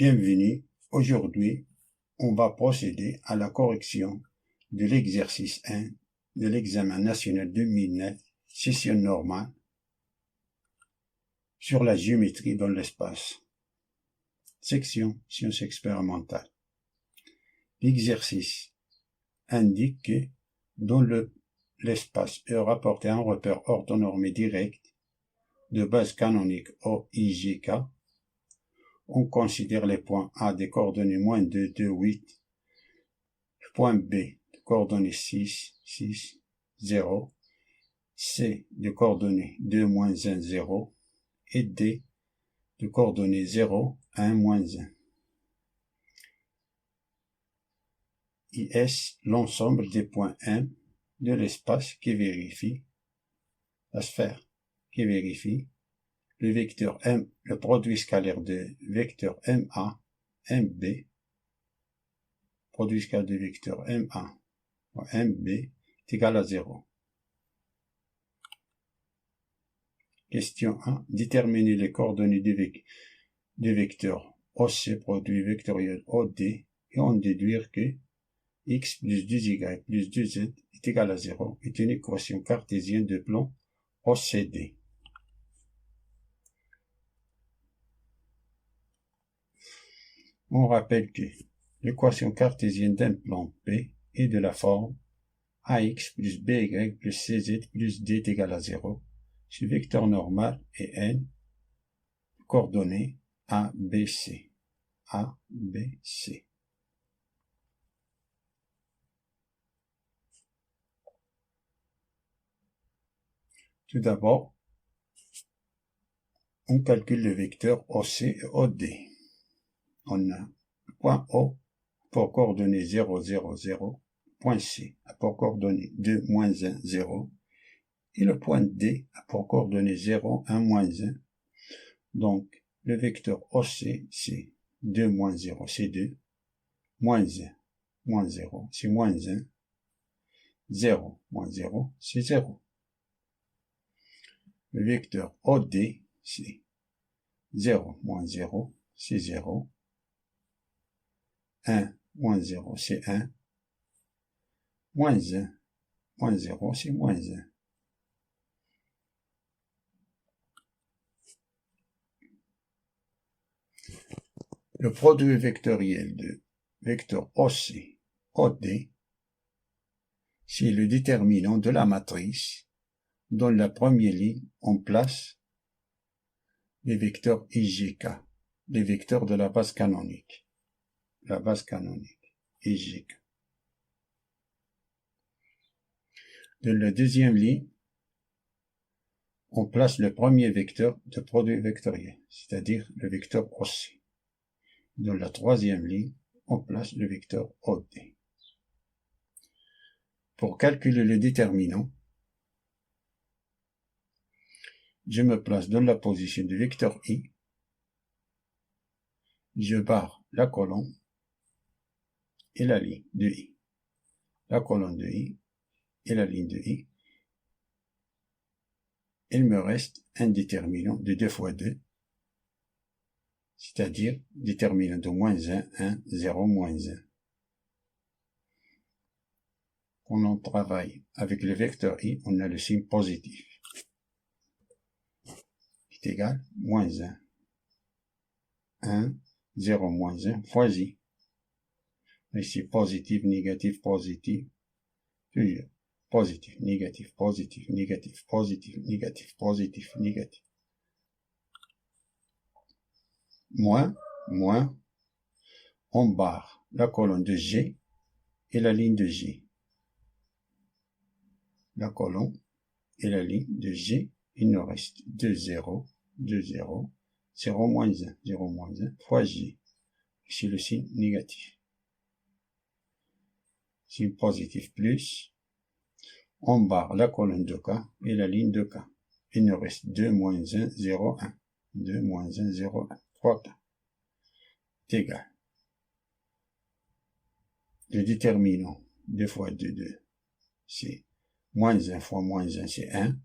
Bienvenue. Aujourd'hui, on va procéder à la correction de l'exercice 1 de l'examen national 2009, session normale, sur la géométrie dans l'espace. Section sciences expérimentales. L'exercice indique que dans l'espace est rapporté un repère orthonormé direct de base canonique OIGK. On considère les points A des coordonnées moins 2, 2, 8, point B de coordonnées 6, 6, 0, C de coordonnées 2, moins 1, 0, et D de coordonnées 0, 1, moins 1. IS, l'ensemble des points M de l'espace qui vérifie la sphère, qui vérifie le vecteur M, le produit scalaire de vecteur MA, MB, produit scalaire de vecteur MA, MB est égal à 0. Question 1. Déterminer les coordonnées du vecteur OC, produit vectoriel OD, et en déduire que x plus 2y plus 2z est égal à 0 est une équation cartésienne de plan OCD. On rappelle que l'équation cartésienne d'un plan P est de la forme AX plus BY plus CZ plus D est égal à 0. Ce vecteur normal est N, coordonnées ABC. ABC. Tout d'abord, on calcule le vecteur OC et OD. On a le point O pour coordonnées 0, 0, 0, point C pour coordonnées 2, moins 1, 0, et le point D pour coordonnées 0, 1, moins 1. Donc, le vecteur OC, c'est 2, moins 0, c'est 2, moins 1, moins 0, c'est moins 1, 0, moins 0, c'est 0. Le vecteur OD, c'est 0, moins 0, c'est 0, 1, moins 0, c'est 1, moins 1, moins 0, c'est moins 1. Le produit vectoriel de vecteur OC, OD, c'est le déterminant de la matrice. Dans la première ligne, on place les vecteurs IGK, les vecteurs de la base canonique. La base canonique, IGK. Dans la deuxième ligne, on place le premier vecteur de produit vectoriel, c'est-à-dire le vecteur OC. Dans la troisième ligne, on place le vecteur OD. Pour calculer le déterminant, je me place dans la position du vecteur I, je barre la colonne et la ligne de I. La colonne de I et la ligne de I. Il me reste un déterminant de 2 fois 2, c'est-à-dire déterminant de moins 1, 1, 0, moins 1. Quand on travaille avec le vecteur I, on a le signe positif, qui est égal à moins 1. 1, 0, moins 1 fois I. Ici, positif, négatif, positif, toujours. Positif, négatif, positif, négatif, positif, négatif, positif, négatif. Moins, on barre la colonne de G et la ligne de G. La colonne et la ligne de G, il nous reste 2, 0, 2, 0, 0, moins 1, 0, moins 1, fois G. Ici, le signe négatif. Signe positif plus, on barre la colonne de K et la ligne de K. Il nous reste 2, moins 1, 0, 1. 2, moins 1, 0, 1. 3K. C'est égal. Le déterminant 2 fois 2, 2. C'est moins 1 fois moins 1, c'est 1.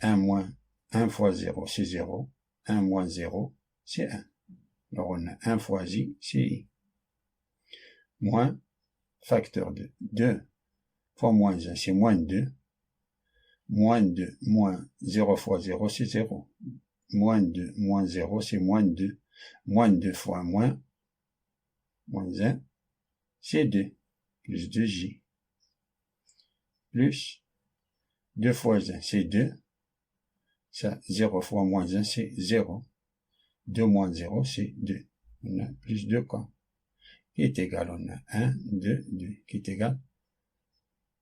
1 moins 1 fois 0, c'est 0. 1 moins 0, c'est 1. Alors on a 1 fois I, c'est I. Moins facteur de 2 fois moins 1, c'est moins 2. Moins 2, moins 0 fois 0, c'est 0. Moins 2, moins 0, c'est moins 2. Moins 2 fois moins 1, c'est 2. Plus 2J. Plus 2 fois 1, c'est 2. Ça, 0 fois moins 1, c'est 0. 2 moins 0, c'est 2. On a plus 2 quoi. Qui est égal, on a 1, 2, 2. Qui est égal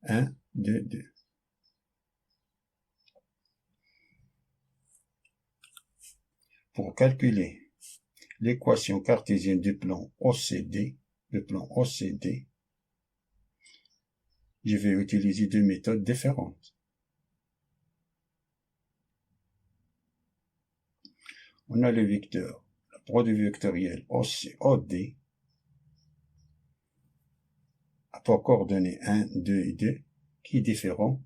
1, 2, 2. Pour calculer l'équation cartésienne du plan OCD, je vais utiliser deux méthodes différentes. On a le vecteur, le produit vectoriel OD, pour coordonnées 1, 2 et 2, qui est différent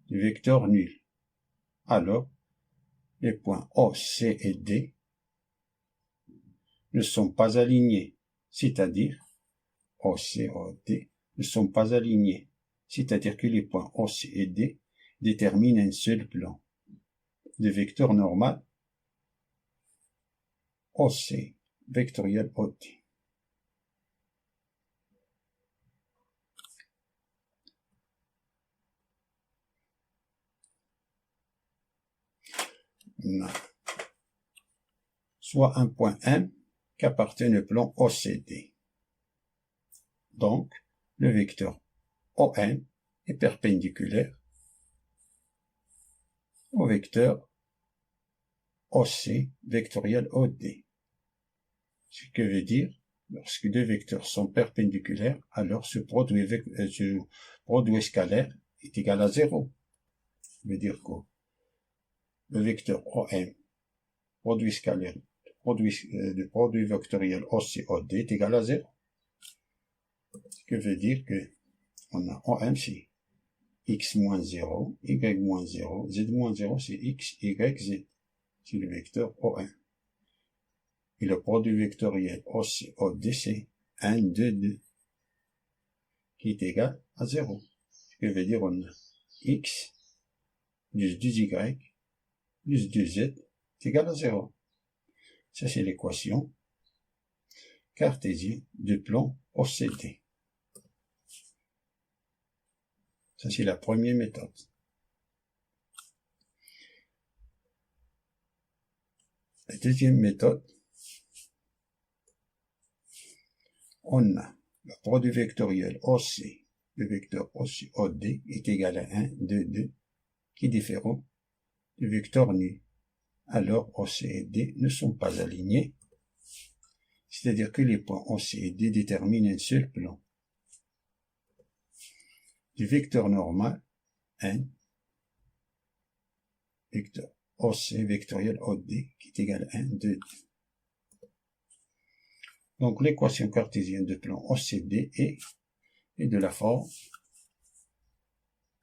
du vecteur nul. Alors, les points O, C et D ne sont pas alignés, c'est-à-dire O, C, O, D ne sont pas alignés, c'est-à-dire que les points O, C et D déterminent un seul plan. Le vecteur normal OC, vectoriel OD. Soit un point M qui appartient au plan OCD. Donc, le vecteur OM est perpendiculaire au vecteur OC, vectoriel OD. Ce qui veut dire, lorsque deux vecteurs sont perpendiculaires, alors ce produit scalaire est égal à 0. Ça veut dire que le vecteur OM, produit scalaire, le produit vectoriel OC-OD est égal à 0. Ce qui veut dire que on a OM, c'est x moins 0, y moins 0, z moins 0, c'est x, y, z. C'est le vecteur OM. Et le produit vectoriel OC-OD, c'est 1, 2, 2, qui est égal à 0. Ce qui veut dire on a x plus 2y plus 2z est égal à 0. Ça, c'est l'équation cartésienne du plan OCD. Ça, c'est la première méthode. La deuxième méthode, on a le produit vectoriel OC, le vecteur OD est égal à 1, 2, 2, qui est différent du vecteur nul. Alors, OC et D ne sont pas alignés, c'est-à-dire que les points OC et D déterminent un seul plan. Du vecteur normal, N, vecteur OC vectoriel OD, qui est égal à 1, 2, 2. Donc, l'équation cartésienne de plan OCD est de la forme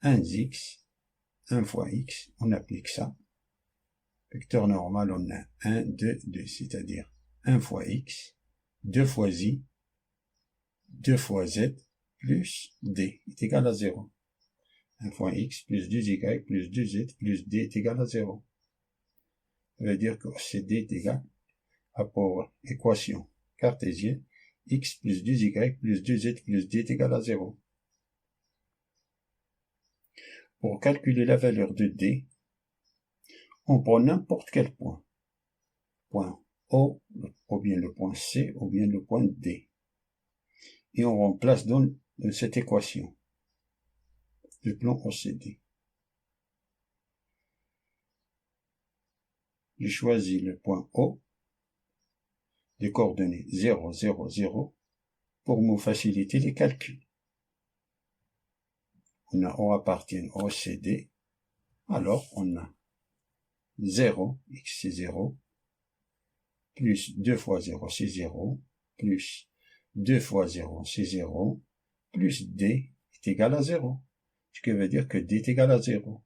1x, 1 fois x, on applique ça. Vecteur normal, on a 1, 2, 2, c'est-à-dire 1 fois x, 2 fois y, 2 fois z, plus d est égal à 0. 1 fois x plus 2y plus 2z plus d est égal à 0. Ça veut dire que CD est égal à pour équation cartésienne x plus 2y plus 2z plus d est égal à 0. Pour calculer la valeur de d, on prend n'importe quel point. Point O, ou bien le point C, ou bien le point D. Et on remplace dans cette équation du plan OCD. Je choisis le point O, les coordonnées 0, 0, 0, pour me faciliter les calculs. On appartient au OCD, alors on a 0, x c'est 0, plus 2 fois 0 c'est 0, plus 2 fois 0 c'est 0, plus d est égal à 0. Ce qui veut dire que d est égal à 0.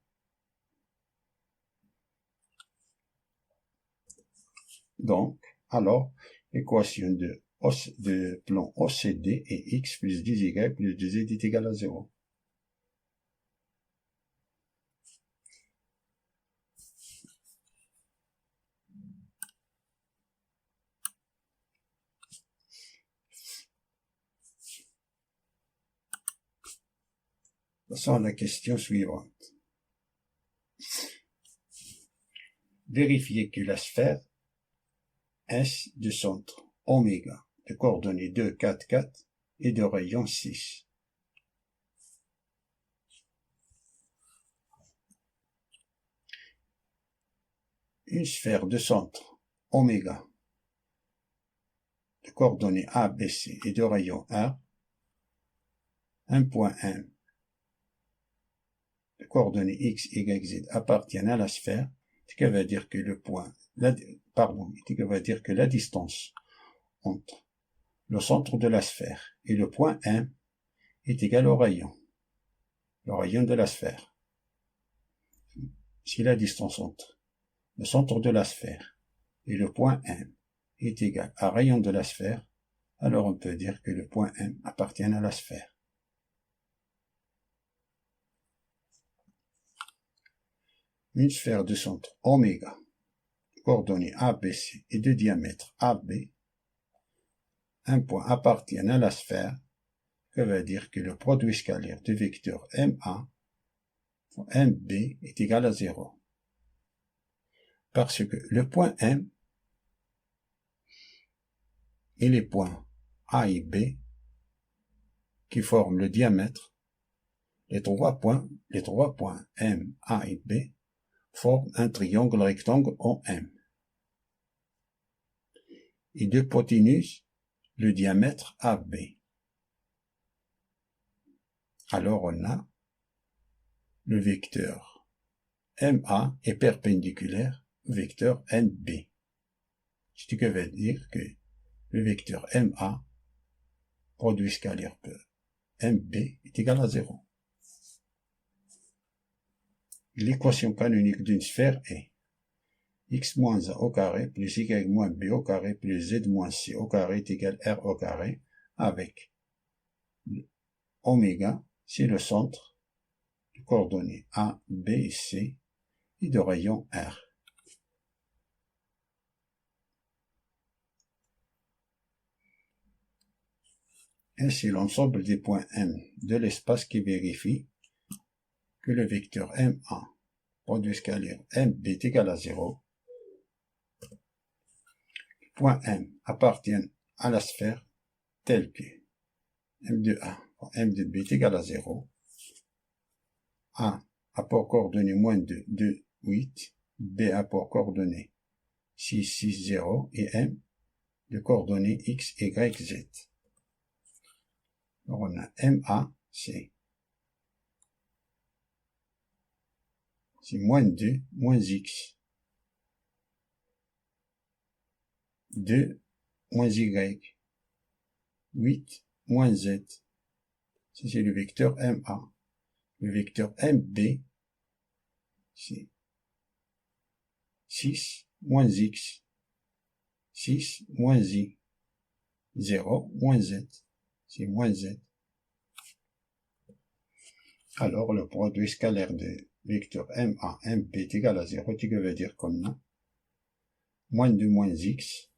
Donc, Alors, l'équation de plan OCD est x plus 10y plus 2z est égal à 0. Passons à la question suivante. Vérifiez que la sphère S de centre oméga de coordonnées 2, 4, 4 et de rayon 6. Une sphère de centre oméga de coordonnées A, B, C et de rayon R, un point M de coordonnées X, Y, Z appartiennent à la sphère, ce qui veut dire que la distance entre le centre de la sphère et le point M est égale au rayon, le rayon de la sphère. Si la distance entre le centre de la sphère et le point M est égal à rayon de la sphère, alors on peut dire que le point M appartient à la sphère. Une sphère de centre oméga, coordonnées ABC et de diamètre AB, un point appartient à la sphère, que veut dire que le produit scalaire du vecteur MA fois MB est égal à 0. Parce que le point M et les points A et B qui forment le diamètre, les trois points M, A et B forment un triangle rectangle OM. Et d'hypoténuse le diamètre AB. Alors on a le vecteur MA est perpendiculaire au vecteur NB. Ce qui veut dire que le vecteur MA, produit scalaire MB, est égal à 0. L'équation canonique d'une sphère est x moins a au carré plus y moins b au carré plus z moins c au carré est égal à r au carré, avec oméga, c'est le centre de coordonnées A, B et C et de rayon R. Ainsi, l'ensemble des points M de l'espace qui vérifie que le vecteur MA, produit scalaire MB est égal à 0. Les points M appartiennent à la sphère telle que M de A fois M de B est égal à 0. A, apport coordonnées moins 2, 2, 8. B, apport coordonnées 6, 6, 0. Et M de coordonnées X, Y, Z. Alors on a MA, c'est moins 2, moins X. 2, moins Y. 8, moins Z. Ça, c'est le vecteur MA. Le vecteur MB, c'est 6, moins X. 6, moins Y. 0, moins Z. C'est moins Z. Alors, le produit scalaire de vecteur MA, MB est égal à 0, ce qui veut dire qu'on a moins 2 moins X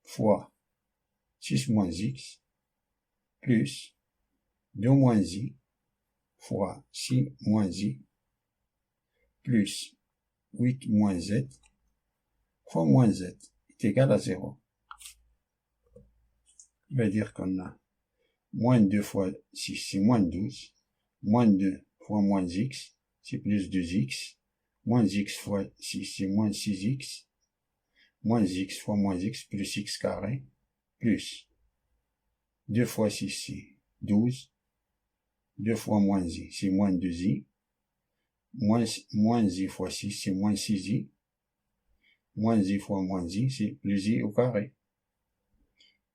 fois 6 moins X plus 2 moins Y fois 6 moins Y plus 8 moins Z fois moins Z est égal à 0. Ça veut dire qu'on a moins 2 fois 6, c'est moins 12. Moins 2 fois moins X, c'est plus 2X. Moins X fois 6, c'est moins 6X. Moins X fois moins X plus X carré. Plus 2 fois 6, c'est 12. 2 fois moins Y, c'est moins 2Y. Moins Y fois 6, c'est moins 6Y. Moins Y fois moins Y, c'est plus Y au carré.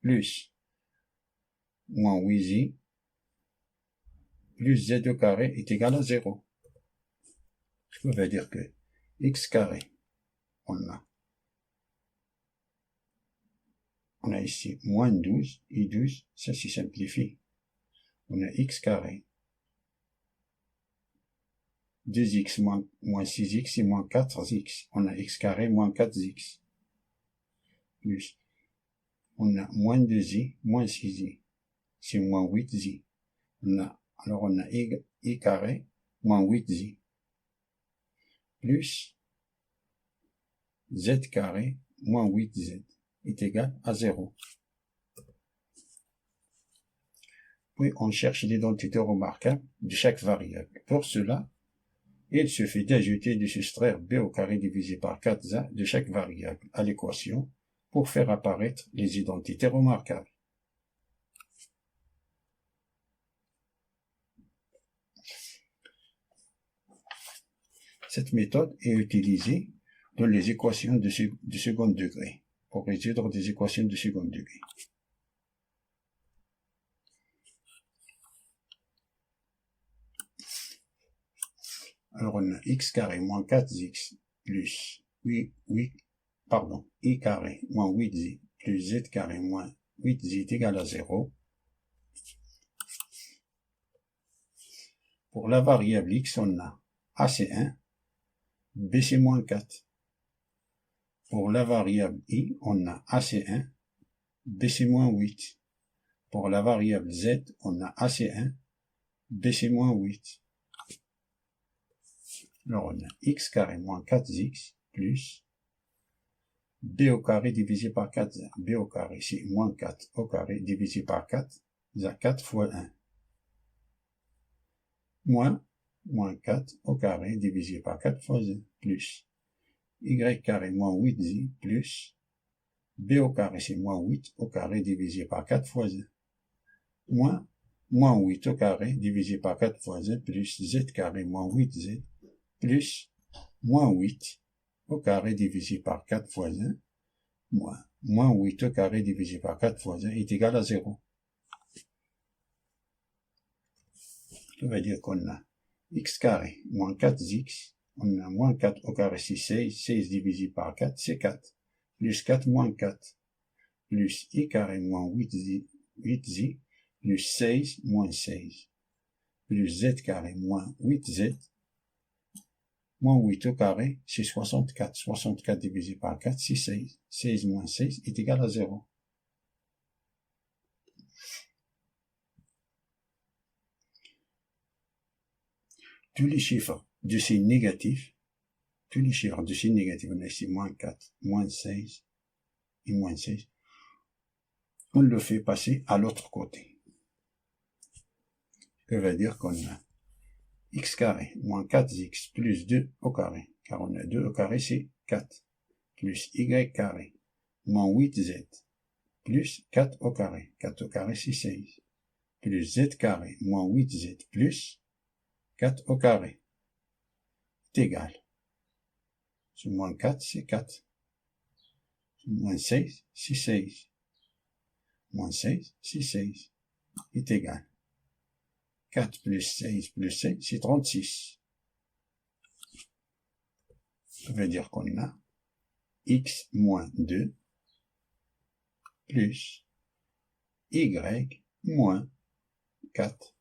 Plus moins 8Y plus Z au carré est égal à 0. Ce qui veut dire que X carré, on a on a ici moins 12, et 12, ça s'y simplifie. On a x carré. 2x moins 6x et moins 4x. On a x carré moins 4x. Plus, on a moins 2i, moins 6i. C'est moins 8i. Alors on a i carré moins 8i. Plus z carré moins 8z est égal à 0. Puis on cherche l'identité remarquable de chaque variable. Pour cela, il suffit d'ajouter et de soustraire b au carré divisé par 4a de chaque variable à l'équation pour faire apparaître les identités remarquables. Cette méthode est utilisée dans les équations de second degré, pour résoudre des équations de second degré. Alors on a x carré moins 4x plus i carré moins 8z plus z carré moins 8z est égal à 0. Pour la variable x, on a a c'est 1, b c'est moins 4. Pour la variable i, on a a c'est 1, b c'est moins 8. Pour la variable z, on a a c'est 1, b c'est moins 8. Alors on a x carré moins 4x plus b au carré divisé par 4. b au carré c'est moins 4 au carré divisé par 4. Ça 4 fois 1. Moins 4 au carré divisé par 4 fois 1 plus y carré moins 8z plus b au carré c'est moins 8 au carré divisé par 4 fois 1 moins 8 au carré divisé par 4 fois 1 plus z carré moins 8z plus moins 8 au carré divisé par 4 fois 1 moins 8 au carré divisé par 4 fois 1 est égal à 0. Ça veut dire qu'on a x carré moins 4x, on a moins 4 au carré c'est 16, 16 divisé par 4 c'est 4, plus 4 moins 4, plus i carré moins 8z, plus 16 moins 16, plus z carré moins 8z, moins 8 au carré c'est 64, 64 divisé par 4 c'est 16, 16 moins 16 est égal à 0. Tous les chiffres de signe négatif, on a ici moins 4, moins 16 et moins 16, on le fait passer à l'autre côté. Ça veut dire qu'on a x carré moins 4x plus 2 au carré, car on a 2 au carré c'est 4, plus y carré moins 8z plus 4 au carré, 4 au carré c'est 16, plus z carré moins 8z plus 4 au carré est égal. Ce moins 4 c'est 4, moins 16 c'est 16, moins 16 c'est 16 est égal. 4 plus 16 plus 16, c'est 36. Ça veut dire qu'on a x moins 2 plus y moins 4.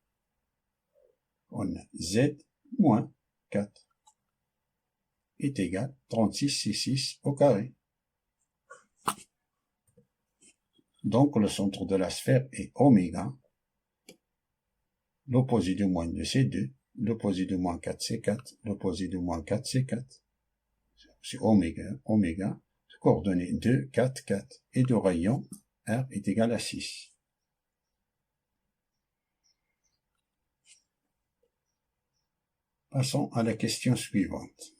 On a z moins 4 est égal 36, c'est 6 au carré. Donc le centre de la sphère est oméga. L'opposé de moins 2 c'est 2. L'opposé de moins 4 c'est 4. L'opposé de moins 4 c'est 4. C'est oméga, coordonnées 2, 4, 4. Et de rayon, R est égal à 6. Passons à la question suivante.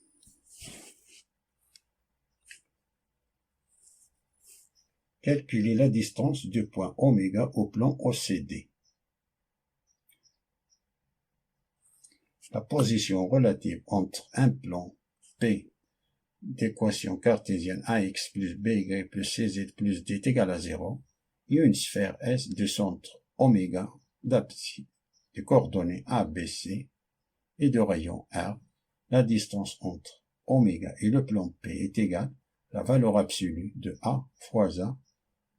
Calculer la distance du point oméga au plan OCD. La position relative entre un plan P d'équation cartésienne AX plus BY plus CZ plus D est égale à 0 et une sphère S de centre oméga d'abscisse de coordonnées ABC et de rayon R. La distance entre oméga et le plan P est égale à la valeur absolue de A fois A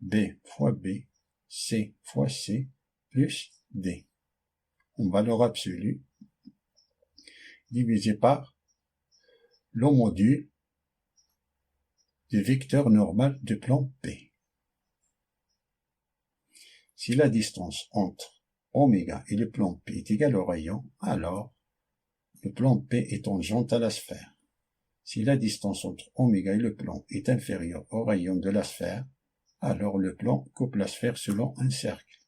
B fois B, C fois C, plus D. En valeur absolue, divisé par le module du vecteur normal du plan P. Si la distance entre oméga et le plan P est égale au rayon, alors le plan P est tangente à la sphère. Si la distance entre oméga et le plan est inférieure au rayon de la sphère, alors le plan coupe la sphère selon un cercle.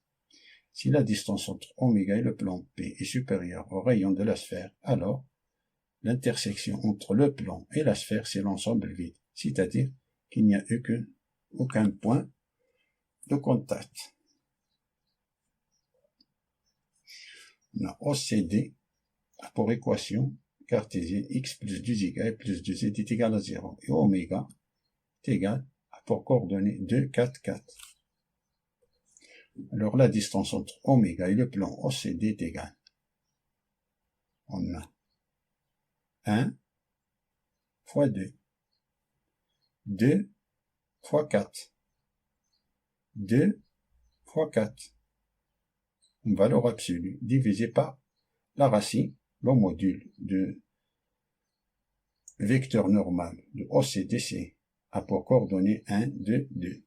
Si la distance entre oméga et le plan P est supérieure au rayon de la sphère, alors l'intersection entre le plan et la sphère, c'est l'ensemble vide, c'est-à-dire qu'il n'y a aucun point de contact. On a OCD pour équation cartésienne x plus 2y plus 2z est égal à 0 et oméga est égal à pour coordonnées 2, 4, 4. Alors la distance entre oméga et le plan OCD est égale. On a 1 fois 2, 2 fois 4, 2 fois 4, une valeur absolue divisée par la racine, le module de vecteur normal de OCDC a pour coordonnées 1, 2, 2.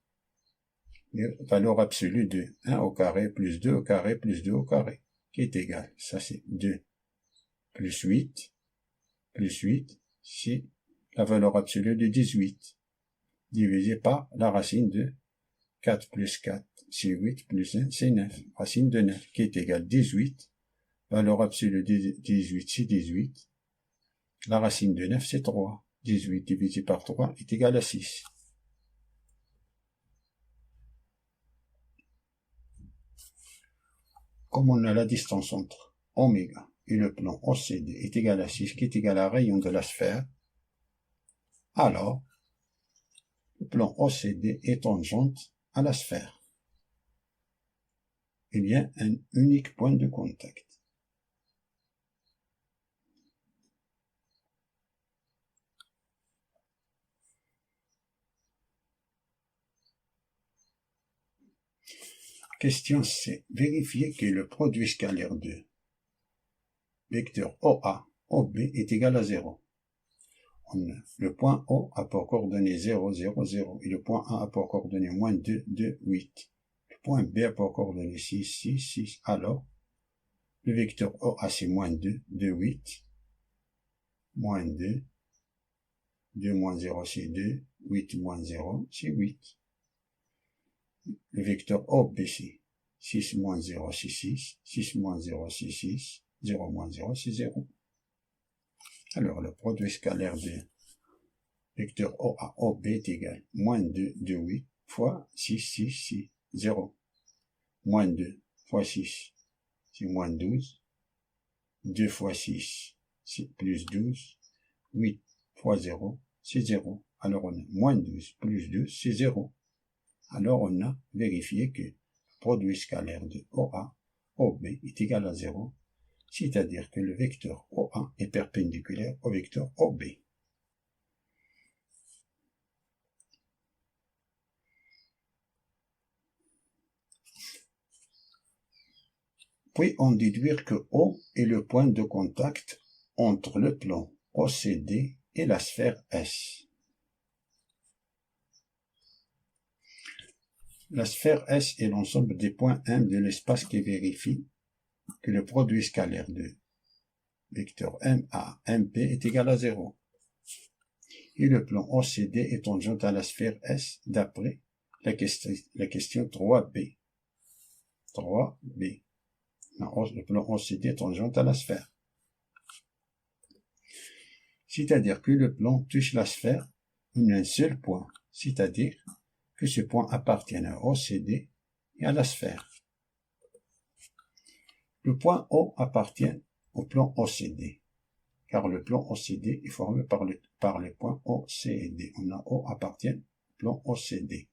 Valeur absolue de 1 au carré plus 2 au carré plus 2 au carré, qui est égal, ça c'est 2 plus 8, c'est la valeur absolue de 18, divisé par la racine de 4 plus 4, c'est 8 plus 1, c'est 9, racine de 9, qui est égale 18, valeur absolue de 18, c'est 18, la racine de 9, c'est 3, 18 divisé par 3 est égal à 6. Comme on a la distance entre oméga et le plan OCD est égal à 6, qui est égal à rayon de la sphère, alors le plan OCD est tangente à la sphère. Il y a un unique point de contact. Question C. Vérifier que le produit scalaire de vecteur OA, OB est égal à 0. Le point O a pour coordonnées 0, 0, 0 et le point A a pour coordonnées moins 2, 2, 8. Le point B a pour coordonnées 6, 6, 6. Alors, le vecteur OA c'est moins 2, 2, 8. Moins 2, 2 moins 0 c'est 2, 8 moins 0 c'est 8. Le vecteur OB c'est 6 moins 0 c'est 6, 6 moins 0 c'est 6, 0 moins 0 c'est 0. Alors, le produit scalaire de vecteur OA, OB est égal à moins 2, 2, 8 fois 6, 6, 6, 0. Moins 2 fois 6, c'est moins 12. 2 fois 6, c'est plus 12. 8 fois 0, c'est 0. Alors, on a moins 12 plus 12, c'est 0. Alors, on a vérifié que le produit scalaire de OA, OB est égal à 0. C'est-à-dire que le vecteur OA est perpendiculaire au vecteur OB. Puis on déduire que O est le point de contact entre le plan OCD et la sphère S. La sphère S est l'ensemble des points M de l'espace qui vérifie que le produit scalaire de vecteur MA, MP est égal à 0. Et le plan OCD est tangent à la sphère S d'après la question 3B. 3B. Le plan OCD est tangent à la sphère. C'est-à-dire que le plan touche la sphère en un seul point, c'est-à-dire que ce point appartient à OCD et à la sphère. Le point O appartient au plan OCD, car le plan OCD est formé par le point OCD. On a O appartient au plan OCD.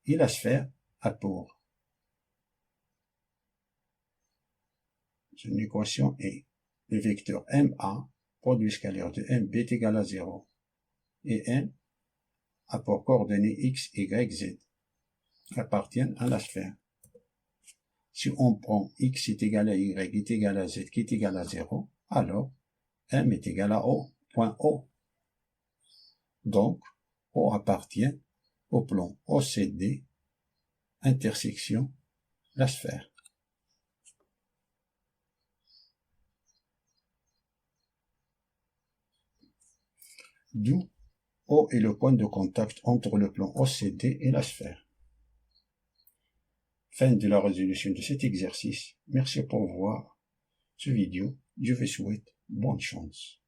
Et la sphère a pour son équation est le vecteur MA, produit scalaire de MB est égal à 0. Et M a pour coordonnées x, y, z. appartiennent à la sphère. Si on prend x est égal à y, est égal à z, qui est égal à 0, alors m est égal à O, point O. Donc, O appartient au plan OCD, intersection, la sphère. D'où O est le point de contact entre le plan OCD et la sphère. Fin de la résolution de cet exercice. Merci pour voir cette vidéo. Je vous souhaite bonne chance.